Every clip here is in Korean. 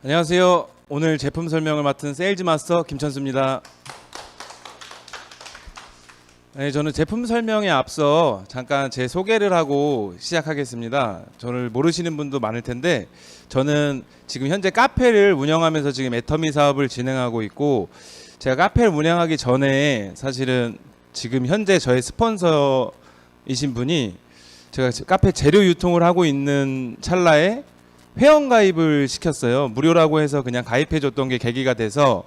안녕하세요. 오늘 제품 설명을 맡은 세일즈 마스터 김천수입니다. 네, 저는 제품 설명에 앞서 잠깐 제 소개를 하고 시작하겠습니다. 저를 모르시는 분도 많을 텐데 저는 지금 현재 카페를 운영하면서 지금 애터미 사업을 진행하고 있고, 제가 카페를 운영하기 전에 사실은 지금 현재 저의 스폰서이신 분이 제가 카페 재료 유통을 하고 있는 찰나에 회원가입을 시켰어요. 무료라고 해서 그냥 가입해줬던 게 계기가 돼서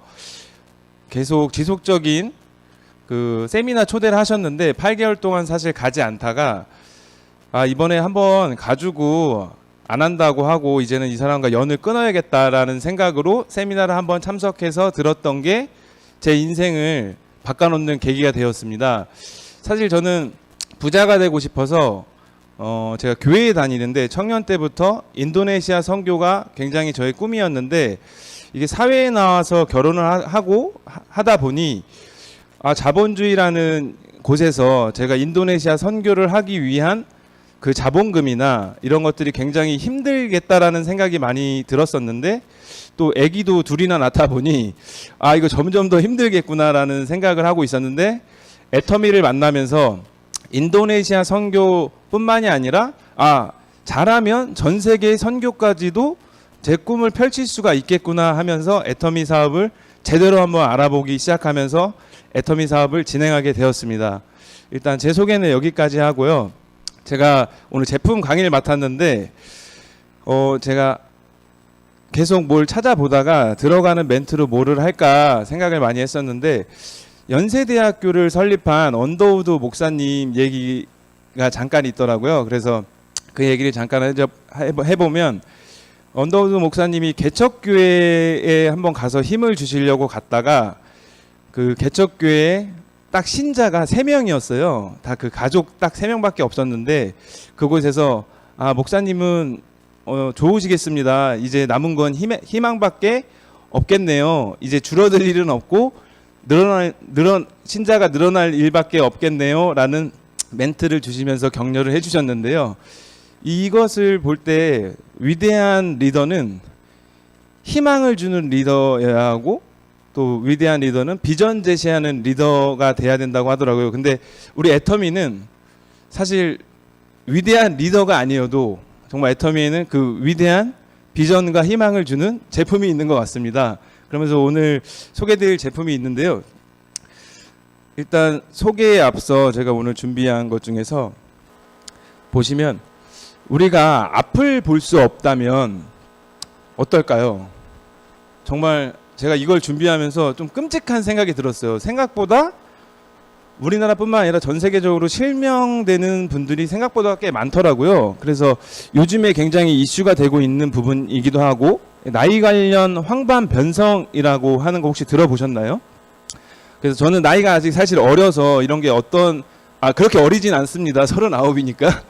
계속 지속적인 그 세미나 초대를 하셨는데 8개월 동안 사실 가지 않다가 이번에 한번 가지고 안 한다고 하고 이제는 이 사람과 연을 끊어야겠다라는 생각으로 세미나를 한번 참석해서 들었던 게 제 인생을 바꿔놓는 계기가 되었습니다. 사실 저는 부자가 되고 싶어서 제가 교회에 다니는데 청년 때부터 인도네시아 선교가 굉장히 저의 꿈이었는데, 이게 사회에 나와서 결혼을 하고 하다 보니 자본주의라는 곳에서 제가 인도네시아 선교를 하기 위한 그 자본금이나 이런 것들이 굉장히 힘들겠다라는 생각이 많이 들었었는데, 또 아기도 둘이나 낳다 보니 이거 점점 더 힘들겠구나라는 생각을 하고 있었는데, 애터미를 만나면서 인도네시아 선교뿐만이 아니라 잘하면 전 세계 선교까지도 제 꿈을 펼칠 수가 있겠구나 하면서 애터미 사업을 제대로 한번 알아보기 시작하면서 애터미 사업을 진행하게 되었습니다. 일단 제 소개는 여기까지 하고요. 제가 오늘 제품 강의를 맡았는데 제가 계속 뭘 찾아보다가 들어가는 멘트로 뭐를 할까 생각을 많이 했었는데, 연세대학교를 설립한 언더우드 목사님 얘기가 잠깐 있더라고요. 그래서 그 얘기를 잠깐 해보면, 언더우드 목사님이 개척교회에 한번 가서 힘을 주시려고 갔다가 그 개척교회에 딱 신자가 3명이었어요. 다 그 가족 딱 3명밖에 없었는데, 그곳에서 목사님은 좋으시겠습니다. 이제 남은 건 희망밖에 없겠네요. 이제 줄어들 일은 없고 신자가 늘어날 일밖에 없겠네요 라는 멘트를 주시면서 격려를 해주셨는데요. 이것을 볼 때 위대한 리더는 희망을 주는 리더여야 하고, 또 위대한 리더는 비전 제시하는 리더가 돼야 된다고 하더라고요. 근데 우리 애터미는 사실 위대한 리더가 아니어도 정말 애터미에는 그 위대한 비전과 희망을 주는 제품이 있는 것 같습니다. 그러면서 오늘 소개드릴 제품이 있는데요. 일단 소개에 앞서 제가 오늘 준비한 것 중에서 보시면, 우리가 앞을 볼 수 없다면 어떨까요? 정말 제가 이걸 준비하면서 좀 끔찍한 생각이 들었어요. 생각보다 우리나라뿐만 아니라 전 세계적으로 실명되는 분들이 생각보다 꽤 많더라고요. 그래서 요즘에 굉장히 이슈가 되고 있는 부분이기도 하고, 나이 관련 황반변성이라고 하는 거 혹시 들어보셨나요? 그래서 저는 나이가 아직 사실 어려서 이런 게 그렇게 어리진 않습니다. 39이니까.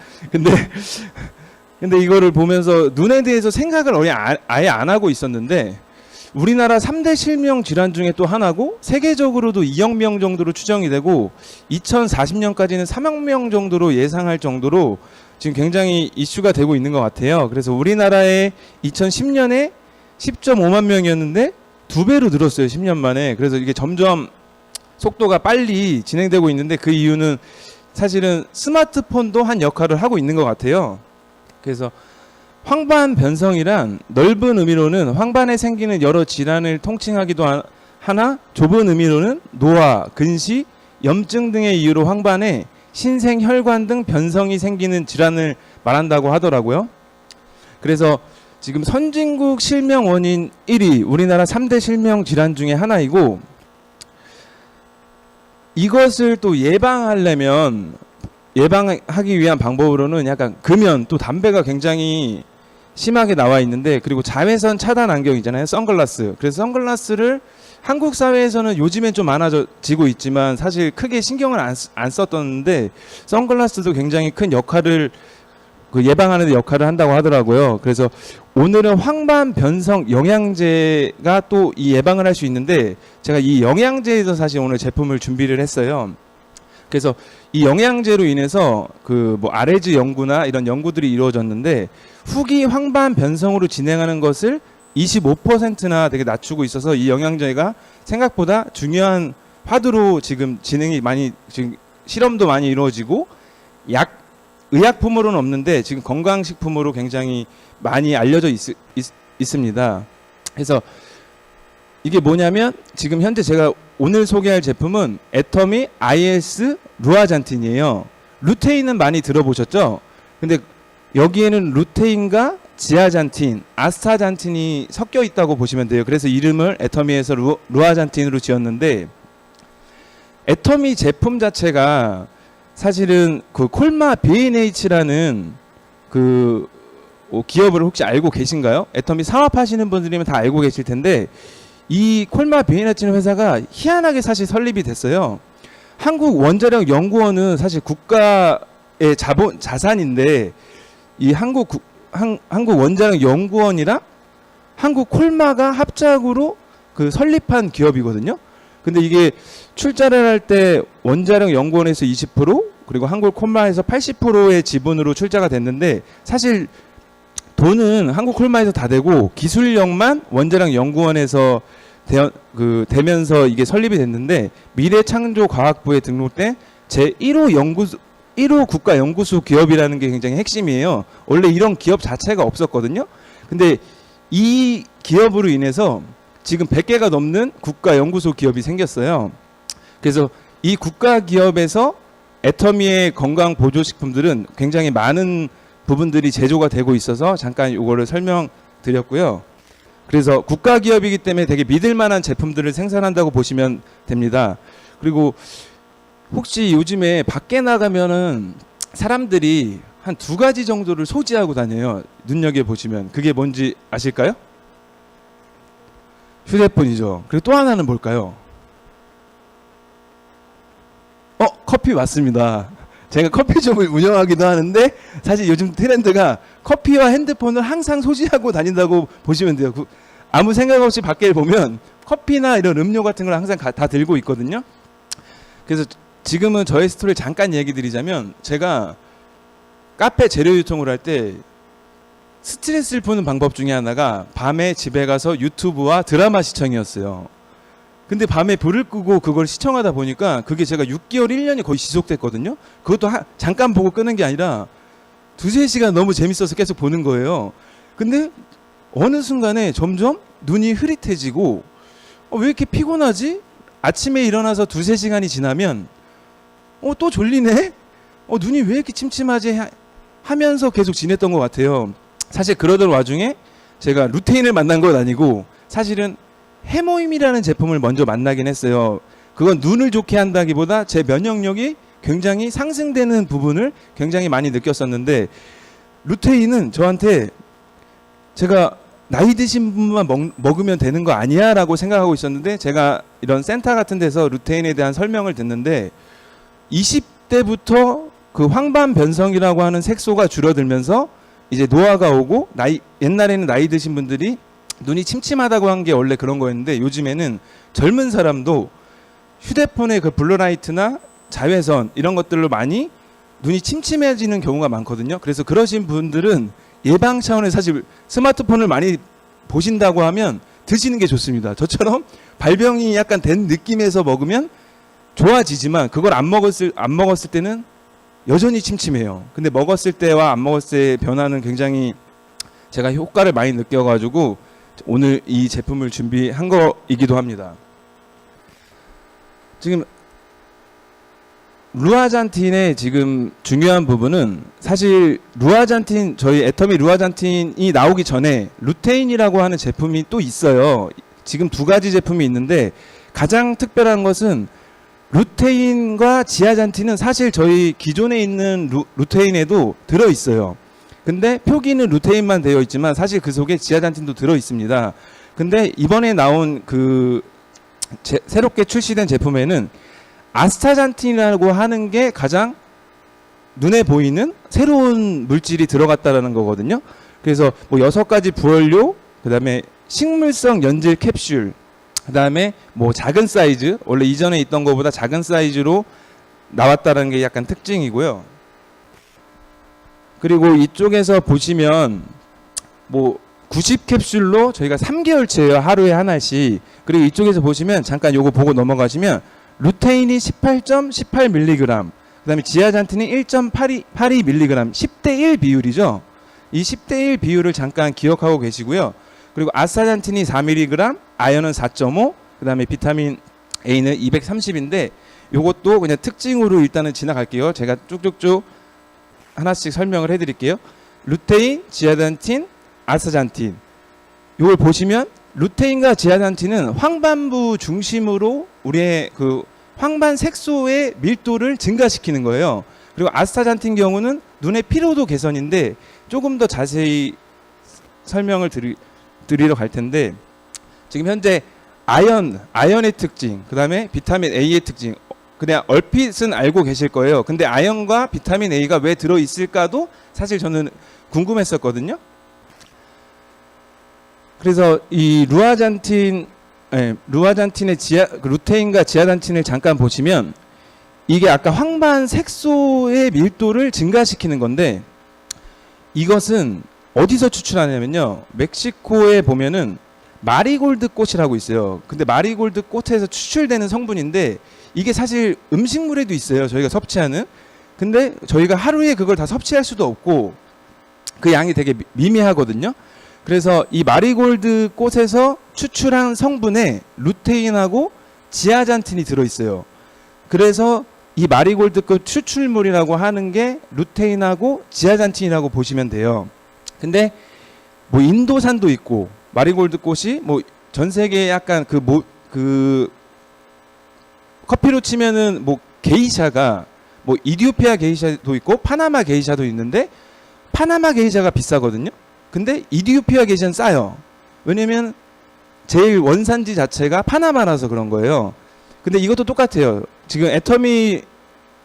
근데 이거를 보면서 눈에 대해서 생각을 아예 안 하고 있었는데, 우리나라 3대 실명 질환 중에 또 하나고, 세계적으로도 2억 명 정도로 추정이 되고 2040년까지는 3억 명 정도로 예상할 정도로 지금 굉장히 이슈가 되고 있는 것 같아요. 그래서 우리나라에 2010년에 10.5만 명이었는데 2배로 늘었어요. 10년 만에. 그래서 이게 점점 속도가 빨리 진행되고 있는데, 그 이유는 사실은 스마트폰도 한 역할을 하고 있는 것 같아요. 그래서 황반변성이란 넓은 의미로는 황반에 생기는 여러 질환을 통칭하기도 하나, 좁은 의미로는 노화, 근시, 염증 등의 이유로 황반에 신생 혈관 등 변성이 생기는 질환을 말한다고 하더라고요. 그래서 지금 선진국 실명 원인 1위, 우리나라 3대 실명 질환 중에 하나이고, 이것을 또 예방하기 위한 방법으로는 약간 금연, 또 담배가 굉장히 심하게 나와 있는데, 그리고 자외선 차단 안경 있잖아요. 선글라스. 그래서 선글라스를 한국 사회에서는 요즘엔 좀 많아지고 있지만 사실 크게 신경을 안 썼었는데, 선글라스도 굉장히 큰 역할을 예방하는 데 역할을 한다고 하더라고요. 그래서 오늘은 황반변성 영양제가 또 이 예방을 할 수 있는데, 제가 이 영양제에서 사실 오늘 제품을 준비를 했어요. 그래서 이 영양제로 인해서 아레즈 연구나 이런 연구들이 이루어졌는데, 후기 황반 변성으로 진행하는 것을 25%나 되게 낮추고 있어서 이 영양제가 생각보다 중요한 화두로 지금 진행이 많이 지금 실험도 많이 이루어지고 의약품으로는 없는데 지금 건강식품으로 굉장히 많이 알려져 있습니다. 그래서 이게 뭐냐면 지금 현재 제가 오늘 소개할 제품은 애터미 IS 루아잔틴이에요. 루테인은 많이 들어보셨죠? 근데 여기에는 루테인과 지아잔틴, 아스타잔틴이 섞여 있다고 보시면 돼요. 그래서 이름을 애터미에서 루아잔틴으로 지었는데 애터미 제품 자체가 사실은 그 콜마 B&H라는 그 기업을 혹시 알고 계신가요? 애터미 사업하시는 분들이면 다 알고 계실 텐데 이 콜마 B&H는 회사가 희한하게 사실 설립이 됐어요. 한국 원자력 연구원은 사실 국가의 자산인데 이 한국 원자력 연구원이랑 한국 콜마가 합작으로 그 설립한 기업이거든요. 근데 이게 출자를 할 때 원자력 연구원에서 20% 그리고 한국 콜마에서 80%의 지분으로 출자가 됐는데 사실 돈은 한국 콜마에서 다 되고 기술력만 원자력 연구원에서 되면서 이게 설립이 됐는데 미래창조과학부에 등록된 제1호 국가 연구소 기업이라는 게 굉장히 핵심이에요. 원래 이런 기업 자체가 없었거든요. 근데 이 기업으로 인해서 지금 100개가 넘는 국가 연구소 기업이 생겼어요. 그래서 이 국가 기업에서 애터미의 건강 보조 식품들은 굉장히 많은 부분들이 제조가 되고 있어서 잠깐 이거를 설명드렸고요. 그래서 국가 기업이기 때문에 되게 믿을 만한 제품들을 생산한다고 보시면 됩니다. 그리고 혹시 요즘에 밖에 나가면은 사람들이 한 2가지 정도를 소지하고 다녀요. 눈여겨 보시면 그게 뭔지 아실까요? 휴대폰이죠. 그리고 또 하나는 뭘까요? 커피 맞습니다. 제가 커피숍을 운영하기도 하는데 사실 요즘 트렌드가 커피와 핸드폰을 항상 소지하고 다닌다고 보시면 돼요. 아무 생각 없이 밖에 보면 커피나 이런 음료 같은 걸 항상 다 들고 있거든요. 그래서 지금은 저의 스토리를 잠깐 얘기 드리자면 제가 카페 재료 유통을 할 때 스트레스를 푸는 방법 중에 하나가 밤에 집에 가서 유튜브와 드라마 시청이었어요. 근데 밤에 불을 끄고 그걸 시청하다 보니까 그게 제가 6개월, 1년이 거의 지속됐거든요. 그것도 잠깐 보고 끄는 게 아니라 2-3시간 너무 재밌어서 계속 보는 거예요. 근데 어느 순간에 점점 눈이 흐릿해지고 왜 이렇게 피곤하지? 아침에 일어나서 2-3시간이 지나면 또 졸리네? 눈이 왜 이렇게 침침하지? 하면서 계속 지냈던 것 같아요. 사실 그러던 와중에 제가 루테인을 만난 건 아니고 사실은 해모임이라는 제품을 먼저 만나긴 했어요. 그건 눈을 좋게 한다기보다 제 면역력이 굉장히 상승되는 부분을 굉장히 많이 느꼈었는데 루테인은 저한테 제가 나이 드신 분만 먹으면 되는 거 아니야 라고 생각하고 있었는데 제가 이런 센터 같은 데서 루테인에 대한 설명을 듣는데 20대부터 그 황반변성이라고 하는 색소가 줄어들면서 이제 노화가 오고 옛날에는 나이 드신 분들이 눈이 침침하다고 한 게 원래 그런 거였는데 요즘에는 젊은 사람도 휴대폰의 그 블루라이트나 자외선 이런 것들로 많이 눈이 침침해지는 경우가 많거든요. 그래서 그러신 분들은 예방 차원에서 사실 스마트폰을 많이 보신다고 하면 드시는 게 좋습니다. 저처럼 발병이 약간 된 느낌에서 먹으면 좋아지지만 그걸 안 먹었을 때는 여전히 침침해요. 근데 먹었을 때와 안 먹었을 때의 변화는 굉장히 제가 효과를 많이 느껴가지고 오늘 이 제품을 준비한 거이기도 합니다. 지금 루아잔틴의 지금 중요한 부분은 사실 루아잔틴 저희 애터미 루아잔틴이 나오기 전에 루테인이라고 하는 제품이 또 있어요. 지금 2가지 제품이 있는데 가장 특별한 것은 루테인과 지아잔틴은 사실 저희 기존에 있는 루테인에도 들어 있어요. 근데 표기는 루테인만 되어 있지만 사실 그 속에 지아잔틴도 들어 있습니다. 근데 이번에 나온 새롭게 출시된 제품에는 아스타잔틴이라고 하는 게 가장 눈에 보이는 새로운 물질이 들어갔다라는 거거든요. 그래서 뭐 6가지 부원료, 그다음에 식물성 연질 캡슐, 그다음에 뭐 작은 사이즈, 원래 이전에 있던 것보다 작은 사이즈로 나왔다는 게 약간 특징이고요. 그리고 이쪽에서 보시면 뭐 90캡슐로 저희가 3개월치예요. 하루에 하나씩. 그리고 이쪽에서 보시면 잠깐 요거 보고 넘어가시면 루테인이 18.18mg, 그다음에 지아잔틴이 1.82mg, 10대 1 비율이죠. 이 10대 1 비율을 잠깐 기억하고 계시고요. 그리고 아스타잔틴이 4mg, 아연은 4.5, 그다음에 비타민 A는 230인데 요것도 그냥 특징으로 일단은 지나갈게요. 제가 쭉쭉쭉 하나씩 설명을 해드릴게요. 루테인, 지아잔틴, 아스타잔틴. 이걸 보시면 루테인과 지아잔틴은 황반부 중심으로 우리의 그 황반 색소의 밀도를 증가시키는 거예요. 그리고 아스타잔틴 경우는 눈의 피로도 개선인데 조금 더 자세히 설명을 드리러 갈 텐데, 지금 현재 아연의 특징, 그 다음에 비타민 A의 특징, 그냥 얼핏은 알고 계실 거예요. 근데 아연과 비타민 A가 왜 들어있을까도 사실 저는 궁금했었거든요. 그래서 이 루아잔틴의 루테인과 지아잔틴을 잠깐 보시면 이게 아까 황반 색소의 밀도를 증가시키는 건데, 이것은 어디서 추출하냐면요, 멕시코에 보면은 마리골드 꽃이라고 있어요. 근데 마리골드 꽃에서 추출되는 성분인데 이게 사실 음식물에도 있어요, 저희가 섭취하는. 근데 저희가 하루에 그걸 다 섭취할 수도 없고 그 양이 되게 미미하거든요. 그래서 이 마리골드 꽃에서 추출한 성분에 루테인하고 지아잔틴이 들어있어요. 그래서 이 마리골드 꽃 추출물이라고 하는 게 루테인하고 지아잔틴이라고 보시면 돼요. 근데 뭐 인도산도 있고, 마리골드 꽃이 뭐 전 세계에 약간 그 커피로 치면은 뭐 게이샤가 뭐 이디오피아 게이샤도 있고 파나마 게이샤도 있는데 파나마 게이샤가 비싸거든요. 근데 이디오피아 게이샤는 싸요. 왜냐면 제일 원산지 자체가 파나마라서 그런 거예요. 근데 이것도 똑같아요. 지금 애터미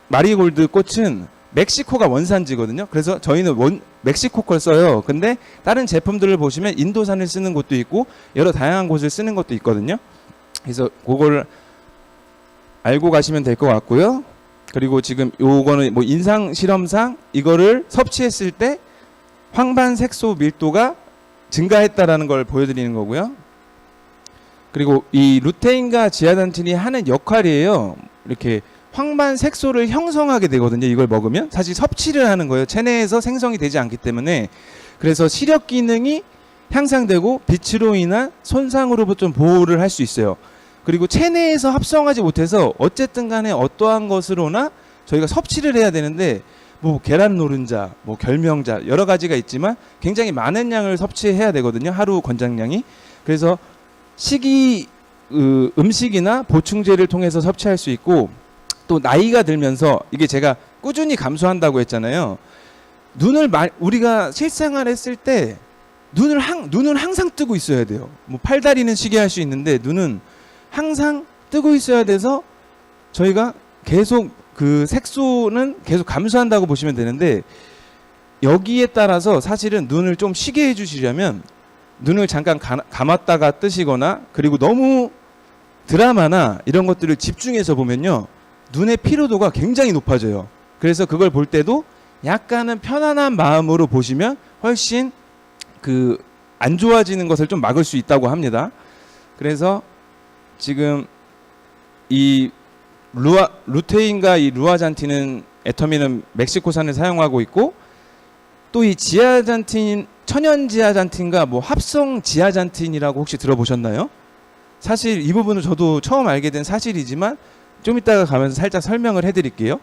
마리골드 꽃은 멕시코가 원산지거든요. 그래서 저희는 멕시코 걸 써요. 근데 다른 제품들을 보시면 인도산을 쓰는 곳도 있고 여러 다양한 곳을 쓰는 것도 있거든요. 그래서 그걸 알고 가시면 될 것 같고요. 그리고 지금 요거는 뭐 인상 실험상 이거를 섭취했을 때 황반 색소 밀도가 증가했다라는 걸 보여드리는 거고요. 그리고 이 루테인과 지아잔틴이 하는 역할이에요. 이렇게 황반 색소를 형성하게 되거든요. 이걸 먹으면 사실 섭취를 하는 거예요. 체내에서 생성이 되지 않기 때문에. 그래서 시력 기능이 향상되고 빛으로 인한 손상으로부터 좀 보호를 할 수 있어요. 그리고 체내에서 합성하지 못해서 어쨌든 간에 어떠한 것으로나 저희가 섭취를 해야 되는데, 뭐 계란 노른자, 뭐 결명자 여러 가지가 있지만 굉장히 많은 양을 섭취해야 되거든요. 하루 권장량이. 그래서 음식이나 보충제를 통해서 섭취할 수 있고, 또 나이가 들면서 이게 제가 꾸준히 감소한다고 했잖아요. 우리가 실생활 했을 때 눈은 항상 뜨고 있어야 돼요. 뭐 팔다리는 쉬게 할 수 있는데 눈은 항상 뜨고 있어야 돼서 저희가 계속 그 색소는 계속 감소한다고 보시면 되는데, 여기에 따라서 사실은 눈을 좀 쉬게 해주시려면 눈을 잠깐 감았다가 뜨시거나, 그리고 너무 드라마나 이런 것들을 집중해서 보면요 눈의 피로도가 굉장히 높아져요. 그래서 그걸 볼 때도 약간은 편안한 마음으로 보시면 훨씬 그 안 좋아지는 것을 좀 막을 수 있다고 합니다. 그래서 지금 이 루테인과 이 루아잔틴은 애터미는 멕시코산을 사용하고 있고, 또 이 지아잔틴, 천연 지아잔틴과 뭐 합성 지아잔틴이라고 혹시 들어보셨나요? 사실 이 부분은 저도 처음 알게 된 사실이지만 좀 이따가 가면서 살짝 설명을 해드릴게요.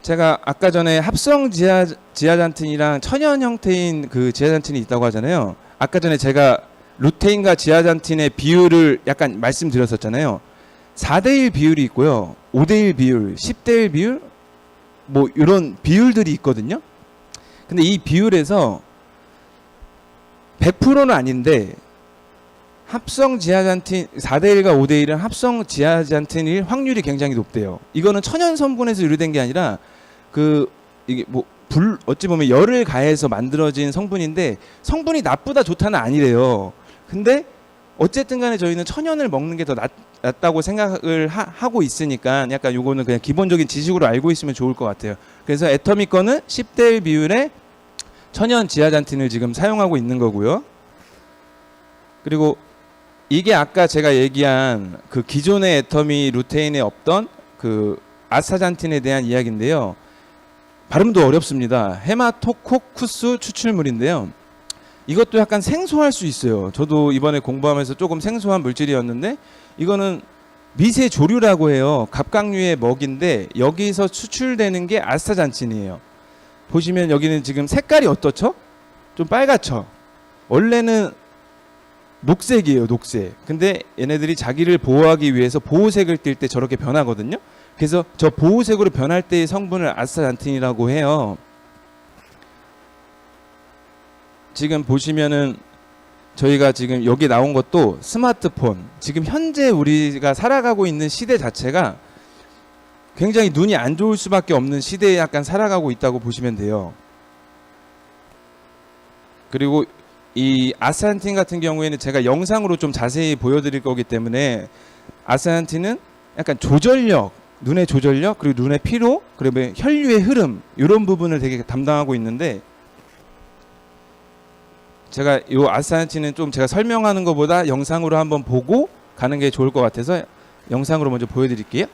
제가 아까 전에 합성 지아잔틴이랑 천연 형태인 그 지아잔틴이 있다고 하잖아요. 아까 전에 제가 루테인과 지아잔틴의 비율을 약간 말씀드렸었잖아요. 4대1 비율이 있고요, 5대1 비율, 10대1 비율, 뭐 이런 비율들이 있거든요. 근데 이 비율에서 100%는 아닌데 합성 지아잔틴 4대1과 5대1은 합성 지아잔틴일 확률이 굉장히 높대요. 이거는 천연 성분에서 유래된 게 아니라 이게 뭐 어찌 보면 열을 가해서 만들어진 성분인데 성분이 나쁘다 좋다는 아니래요. 근데 어쨌든 간에 저희는 천연을 먹는 게 더 낫다고 생각을 하고 있으니까 약간 요거는 그냥 기본적인 지식으로 알고 있으면 좋을 것 같아요. 그래서 애터미 거는 10대1 비율에 천연 지아잔틴을 지금 사용하고 있는 거고요. 그리고 이게 아까 제가 얘기한 그 기존의 애터미 루테인에 없던 그 아스타잔틴에 대한 이야기인데요. 발음도 어렵습니다. 헤마토코쿠스 추출물인데요. 이것도 약간 생소할 수 있어요. 저도 이번에 공부하면서 조금 생소한 물질이었는데 이거는 미세 조류라고 해요. 갑각류의 먹인데 여기서 추출되는 게 아스타잔틴이에요. 보시면 여기는 지금 색깔이 어떻죠? 좀 빨갛죠? 원래는 녹색이에요, 녹색. 근데 얘네들이 자기를 보호하기 위해서 보호색을 띌 때 저렇게 변하거든요. 그래서 저 보호색으로 변할 때의 성분을 아스타잔틴이라고 해요. 지금 보시면은 저희가 지금 여기 나온 것도 스마트폰, 지금 현재 우리가 살아가고 있는 시대 자체가 굉장히 눈이 안 좋을 수밖에 없는 시대에 약간 살아가고 있다고 보시면 돼요. 그리고 이 아스타잔틴 같은 경우에는 제가 영상으로 좀 자세히 보여드릴 거기 때문에 아스타잔틴은 약간 조절력, 눈의 조절력, 그리고 눈의 피로, 그리고 혈류의 흐름 이런 부분을 되게 담당하고 있는데 제가 이 아스타잔틴은 좀 제가 설명하는 것보다 영상으로 한번 보고 가는 게 좋을 것 같아서 영상으로 먼저 보여드릴게요.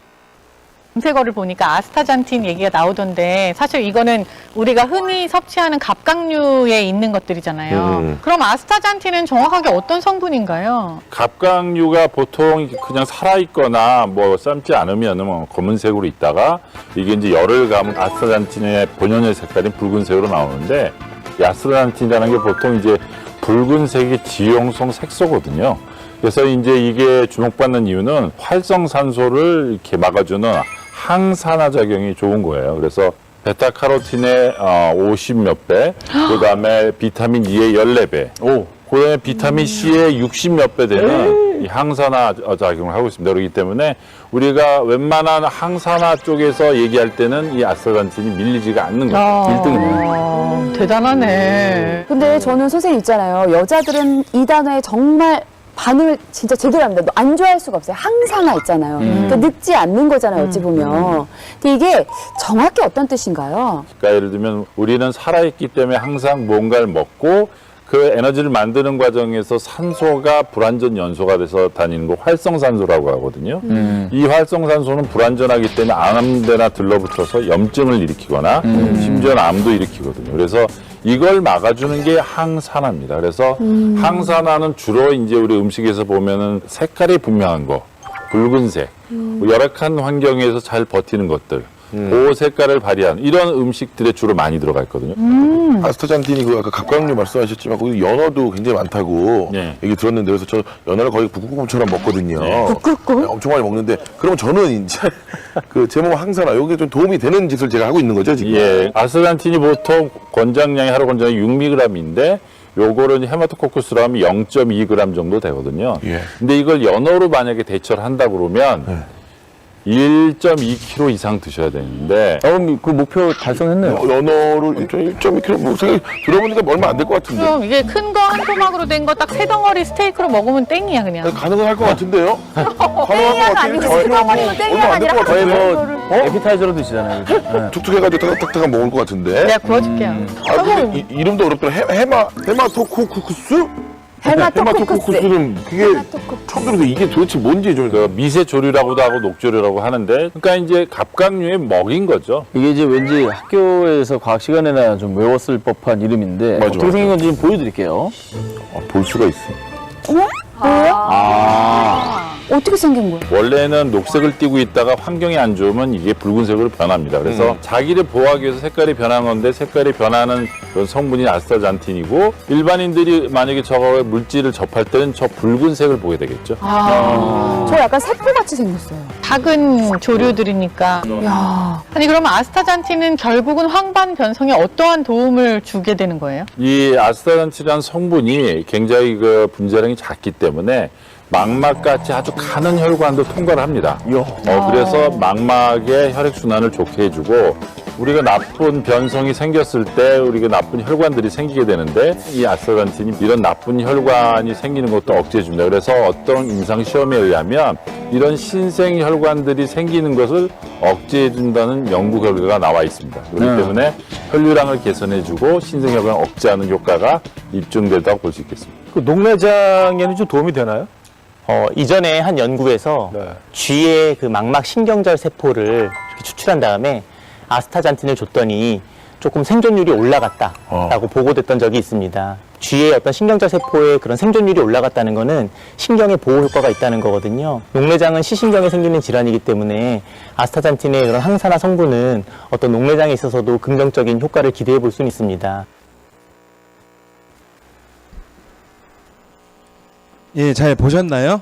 검색어를 보니까 아스타잔틴 얘기가 나오던데 사실 이거는 우리가 흔히 섭취하는 갑각류에 있는 것들이잖아요. 그럼 아스타잔틴은 정확하게 어떤 성분인가요? 갑각류가 보통 그냥 살아있거나 뭐 삶지 않으면 뭐 검은색으로 있다가 이게 이제 열을 가면 아스타잔틴의 본연의 색깔이 붉은색으로 나오는데 이 아스타잔틴이라는 게 보통 이제 붉은색이 지용성 색소거든요. 그래서 이제 이게 주목받는 이유는 활성산소를 이렇게 막아주는 항산화 작용이 좋은 거예요. 그래서 베타카로틴의 50몇 배, 그 다음에 비타민 E의 14배, 그 다음에 비타민 C의 60몇 배 되는 이 항산화 작용을 하고 있습니다. 그렇기 때문에 우리가 웬만한 항산화 쪽에서 얘기할 때는 이 아스타잔틴이 밀리지가 않는 거죠. 1등입니다. 대단하네. 근데 저는 선생님 있잖아요. 여자들은 이 단어에 정말 반응을 진짜 제대로 합니다. 안 좋아할 수가 없어요. 항산화 있잖아요. 그러니까 늙지 않는 거잖아요. 어찌 보면. 근데 이게 정확히 어떤 뜻인가요? 그러니까 예를 들면 우리는 살아있기 때문에 항상 뭔가를 먹고 그 에너지를 만드는 과정에서 산소가 불완전 연소가 돼서 다니는 거 활성산소라고 하거든요. 이 활성산소는 불완전하기 때문에 아무 데나 들러붙어서 염증을 일으키거나 심지어는 암도 일으키거든요. 그래서 이걸 막아주는 게 항산화입니다. 그래서 항산화는 주로 이제 우리 음식에서 보면은 색깔이 분명한 거, 붉은색, 열악한 환경에서 잘 버티는 것들, 그 색깔을 발휘한 이런 음식들에 주로 많이 들어가 있거든요. 아스타잔틴이 그 아까 갑각류 말씀하셨지만 거기 연어도 굉장히 많다고 네. 얘기 들었는데 그래서 저 연어를 거의 북극곰처럼 먹거든요. 북극곰? 네, 엄청 많이 먹는데 그러면 저는 이제 그 제 몸 항산화 여기에 좀 도움이 되는 짓을 제가 하고 있는 거죠 지금. 예, 아스타잔틴이 보통 권장량이 하루 권장량이 6mg인데 요거를 헤마토코쿠스로 하면 0.2g 정도 되거든요. 예. 근데 이걸 연어로 만약에 대처를 한다 그러면 1.2kg 이상 드셔야 되는데 그럼 그 목표 달성했네요. 연어를 1.2kg 뭐 생각이 들어보니까 얼마 안 될 것 같은데. 그럼 이게 큰 거 한 토막으로 된 거 딱 세 덩어리 스테이크로 먹으면 땡이야 그냥. 가능은 할 것 같은데요? 가능할 것 땡이야가 아니고 같아요. 세 덩어리로 얼마 안 될 땡이야가 것 거의 아니라 같은데. 뭐 에피타이저로 드시잖아요. 네. 툭툭 해가지고 딱딱딱 먹을 것 같은데. 내가 구워줄게요. 아 근데 이름도 어렵더라. 헤마토코쿠스? 헤마토코쿠스. 헤마토코쿠스는 그게 처음 들어서 이게 도대체 뭔지 좀. 그 미세조류라고도 하고 녹조류라고 하는데 그러니까 이제 갑각류의 먹인 거죠. 이게 이제 왠지 학교에서 과학 시간에나 좀 외웠을 법한 이름인데 맞아, 어떻게 맞아. 생긴 건지 좀 보여드릴게요. 볼 수가 있어. 어떻게 생긴 거예요? 원래는 녹색을 띠고 있다가 환경이 안 좋으면 이게 붉은색으로 변합니다. 그래서 자기를 보호하기 위해서 색깔이 변한 건데 색깔이 변하는 그런 성분이 아스타잔틴이고 일반인들이 만약에 저거 물질을 접할 때는 저 붉은색을 보게 되겠죠. 저 약간 세포같이 생겼어요. 작은 조류들이니까. 야, 아니 그러면 아스타잔틴은 결국은 황반 변성에 어떠한 도움을 주게 되는 거예요? 이 아스타잔틴이라는 성분이 굉장히 그 분자량이 작기 때문에 망막같이 아주 가는 혈관도 통과를 합니다. 그래서 망막의 혈액순환을 좋게 해주고 우리가 나쁜 변성이 생겼을 때 우리가 나쁜 혈관들이 생기게 되는데 이 아스타잔틴이 이런 나쁜 혈관이 생기는 것도 억제해 줍니다. 그래서 어떤 임상 시험에 의하면 이런 신생 혈관들이 생기는 것을 억제해 준다는 연구 결과가 나와 있습니다. 그렇기 때문에 혈류량을 개선해 주고 신생 혈관 억제하는 효과가 입증되다고 볼 수 있겠습니다. 그 녹내장에는 좀 도움이 되나요? 이전에 한 연구에서 네. 쥐의 그 망막 신경절 세포를 이렇게 추출한 다음에 아스타잔틴을 줬더니 조금 생존율이 올라갔다라고 보고됐던 적이 있습니다. 쥐의 어떤 신경절 세포의 그런 생존율이 올라갔다는 거는 신경의 보호 효과가 있다는 거거든요. 녹내장은 시신경에 생기는 질환이기 때문에 아스타잔틴의 그런 항산화 성분은 어떤 녹내장에 있어서도 긍정적인 효과를 기대해 볼 수는 있습니다. 예, 잘 보셨나요?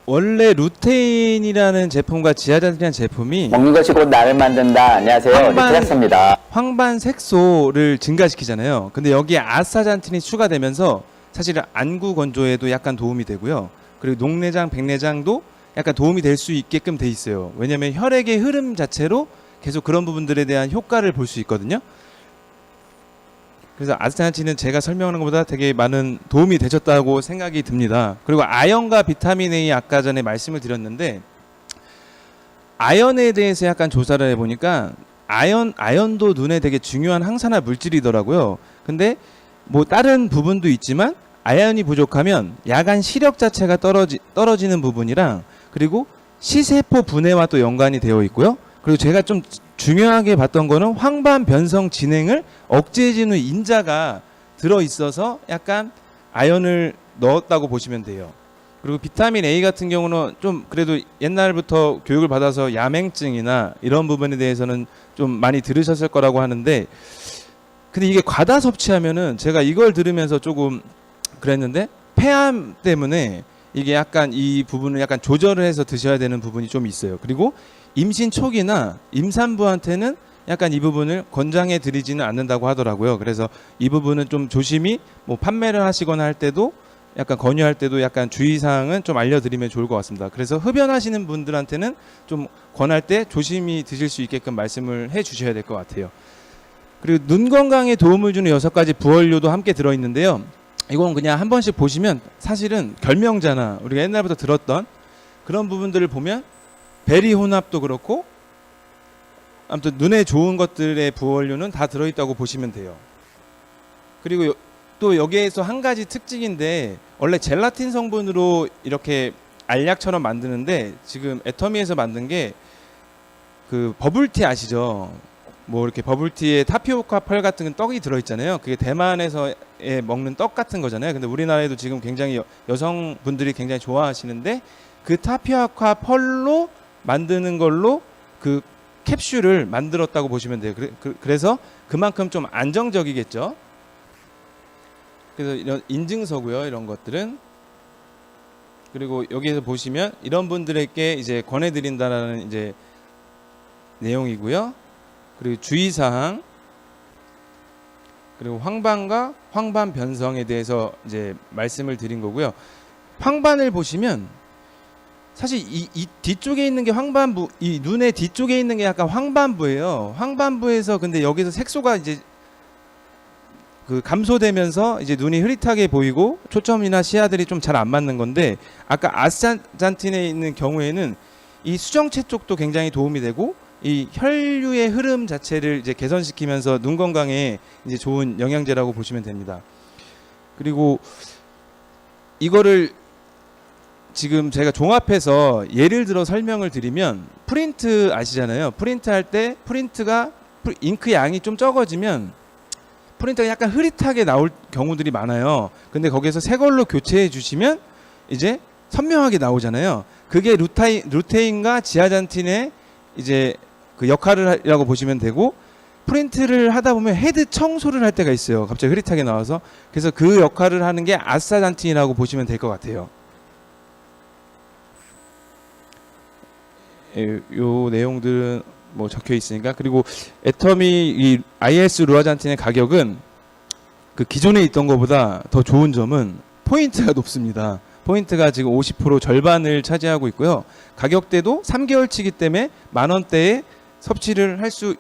원래 루테인이라는 제품과 지아잔틴이라는 제품이 먹는 것이 곧 나를 만든다. 안녕하세요. 리트렉스입니다. 황반 색소를 증가시키잖아요. 근데 여기에 아스타잔틴이 추가되면서 사실은 안구 건조에도 약간 도움이 되고요. 그리고 녹내장, 백내장도 약간 도움이 될 수 있게끔 돼 있어요. 왜냐하면 혈액의 흐름 자체로 계속 그런 부분들에 대한 효과를 볼 수 있거든요. 그래서 아스타잔틴은 제가 설명하는 것보다 되게 많은 도움이 되셨다고 생각이 듭니다. 그리고 아연과 비타민 A 아까 전에 말씀을 드렸는데 아연에 대해서 약간 조사를 해보니까 아연도 눈에 되게 중요한 항산화 물질이더라고요. 근데 뭐 다른 부분도 있지만 아연이 부족하면 야간 시력 자체가 떨어지는 부분이랑 그리고 시세포 분해와 또 연관이 되어 있고요. 그리고 제가 좀 중요하게 봤던 거는 황반 변성 진행을 억제해주는 인자가 들어있어서 약간 아연을 넣었다고 보시면 돼요. 그리고 비타민 A 같은 경우는 좀 그래도 옛날부터 교육을 받아서 야맹증이나 이런 부분에 대해서는 좀 많이 들으셨을 거라고 하는데 근데 이게 과다 섭취하면은 제가 이걸 들으면서 조금 그랬는데 폐암 때문에 이게 약간 이 부분을 약간 조절을 해서 드셔야 되는 부분이 좀 있어요. 그리고 임신 초기나 임산부한테는 약간 이 부분을 권장해 드리지는 않는다고 하더라고요. 그래서 이 부분은 좀 조심히 뭐 판매를 하시거나 할 때도 약간 권유할 때도 약간 주의사항은 좀 알려드리면 좋을 것 같습니다. 그래서 흡연하시는 분들한테는 좀 권할 때 조심히 드실 수 있게끔 말씀을 해 주셔야 될 것 같아요. 그리고 눈 건강에 도움을 주는 6가지 부원료도 함께 들어있는데요. 이건 그냥 한 번씩 보시면 사실은 결명자나 우리가 옛날부터 들었던 그런 부분들을 보면 베리 혼합도 그렇고 아무튼 눈에 좋은 것들의 부원료는 다 들어있다고 보시면 돼요. 그리고 또 여기에서 한 가지 특징인데 원래 젤라틴 성분으로 이렇게 알약처럼 만드는데 지금 애터미에서 만든 게 그 버블티 아시죠? 뭐 이렇게 버블티에 타피오카 펄 같은 떡이 들어있잖아요. 그게 대만에서 먹는 떡 같은 거잖아요. 근데 우리나라에도 지금 굉장히 여성분들이 굉장히 좋아하시는데 그 타피오카 펄로 만드는 걸로 그 캡슐을 만들었다고 보시면 돼요. 그래서 그만큼 좀 안정적이겠죠. 그래서 이런 인증서고요. 이런 것들은. 그리고 여기에서 보시면 이런 분들에게 이제 권해드린다라는 이제 내용이고요. 그리고 주의사항, 그리고 황반과 황반 변성에 대해서 이제 말씀을 드린 거고요. 황반을 보시면 사실 이 뒤쪽에 있는 게 황반부, 이 눈의 뒤쪽에 있는 게 약간 황반부예요. 황반부에서 근데 여기서 색소가 이제 그 감소되면서 이제 눈이 흐릿하게 보이고 초점이나 시야들이 좀 잘 안 맞는 건데 아까 아스타잔틴에 있는 경우에는 이 수정체 쪽도 굉장히 도움이 되고 이 혈류의 흐름 자체를 이제 개선시키면서 눈 건강에 이제 좋은 영양제라고 보시면 됩니다. 그리고 이거를 지금 제가 종합해서 예를 들어 설명을 드리면 프린트 아시잖아요. 프린트 할 때 프린트가 잉크 양이 좀 적어지면 프린터가 약간 흐릿하게 나올 경우들이 많아요. 근데 거기에서 새 걸로 교체해 주시면 이제 선명하게 나오잖아요. 그게 루테인과 지아잔틴의 이제 그 역할이라고 보시면 되고 프린트를 하다 보면 헤드 청소를 할 때가 있어요. 갑자기 흐릿하게 나와서. 그래서 그 역할을 하는 게 아스타잔틴이라고 보시면 될 것 같아요. 요 내용들은 뭐 적혀 있으니까. 그리고 애터미 이 IS 루아잔틴의 가격은 그 기존에 있던 것보다 더 좋은 점은 포인트가 높습니다. 포인트가 지금 50% 절반을 차지하고 있고요. 가격대도 3개월치기 때문에 10,000원대에 섭취를 할 수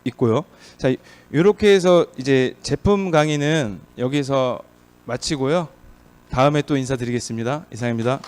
있고요. 자, 이렇게 해서 이제 제품 강의는 여기서 마치고요. 다음에 또 인사드리겠습니다. 이상입니다.